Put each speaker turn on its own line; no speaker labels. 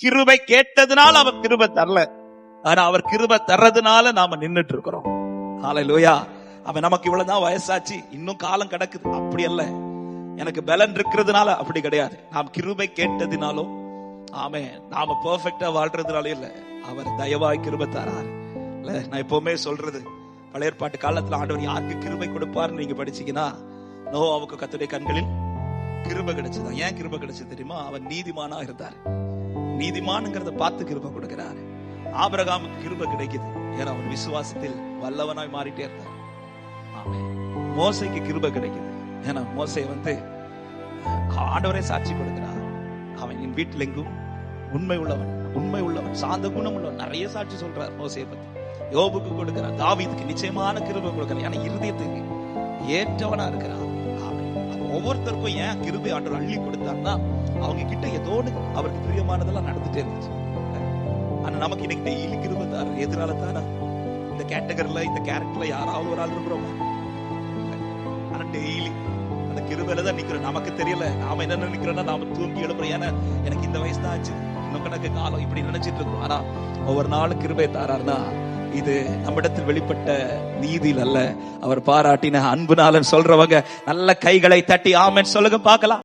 கிருபை கேட்டதுனால அவர் கிருபை தரல, ஆனா அவர் கிருபை தர்றதுனால நாம நின்னுட்டு இருக்கிறோம். ஹல்லேலூயா. அவன் நமக்கு இவ்வளவுதான் வயசாச்சு, இன்னும் காலம் கிடக்குது, அப்படி அல்ல. எனக்கு பலன் இருக்கிறதுனால அப்படி கிடையாது. நாம் கிருபை கேட்டதினாலும் ஆமென், நாம பெர்ஃபெக்ட்டா வாழ்றதுனால இல்ல, அவர் தயவாய் கிருபை தராரு. நான் எப்பவுமே சொல்றது, பழைய ஏற்பாட்டு காலத்துல ஆண்டவர் யாருக்கு கிருபை கொடுப்பார்னு நீங்க படிச்சீங்கன்னா, நோவாவுக்கு கர்த்தருடைய கண்களில் கிருபை கிடைச்சதா. ஏன் கிருபை கிடைச்சது தெரியுமா? அவன் நீதிமானா இருந்தார். நீதிமான்ங்கிறத பார்த்து கிருபை கொடுக்கிறாரு. ஆபிரகாமுக்கு கிருபை கிடைக்குது, ஏன்னா அவன் விசுவாசத்தில் வல்லவனாய் மாறிட்டே இருந்தார். ஆமென். மோசேக்கு கிருபை கிடைக்குது, ஏன்னா மோசே ஆண்டவரே சாட்சி கொடுக்கிறார். அவன் என் வீட்டில் எங்கும் உண்மை உள்ளவன் சாந்த குணம் உள்ளவன், நிறைய சாட்சி சொல்றார் மோசேயை பத்தி. யோபுக்கு கொடுக்கிறார், தாவீதுக்கு நிச்சயமான கிருபை கொடுக்கிறார், ஏன்னா இருதயத்துக்கு ஏற்றவனா இருக்கிறார். ஒவ்வொருத்தருக்கும் ஏன் கிருபை ஆண்டவர் அள்ளி கொடுத்தார்னா, அவங்க கிட்ட ஏதோ அவருக்கு பிரியமானதெல்லாம் நடந்துட்டே இருந்துச்சு. ஆனா நமக்கு இன்னைக்கு டெய்லி கிருபை தாரு. எதிரால தானா இந்த கேட்டகரியில, இந்த கேரக்டர்ல யாராவது ஒரு ஆள் இருக்கிறோமா? ஆனா டெய்லி அந்த கிருபையில தான் நிக்கிறோம். நமக்கு தெரியல நாம என்ன நினைக்கிறோம்னா, நாம தூங்கி எழுப்புறோம், ஏன்னா எனக்கு இந்த வயசு தான் ஆச்சு, இன்னும் கணக்கு காலம், இப்படி நினைச்சிட்டு இருக்கோம். ஆனா ஒவ்வொரு நாளும் கிருபை தாரார்னா, இது நம்மிடத்தில் வெளிப்பட்ட நீதியில் அல்ல, அவர் பாராட்டின அன்புனாலன்னு சொல்றவங்க நல்ல கைகளை தட்டி ஆமென் சொல்லுங்க பார்க்கலாம்.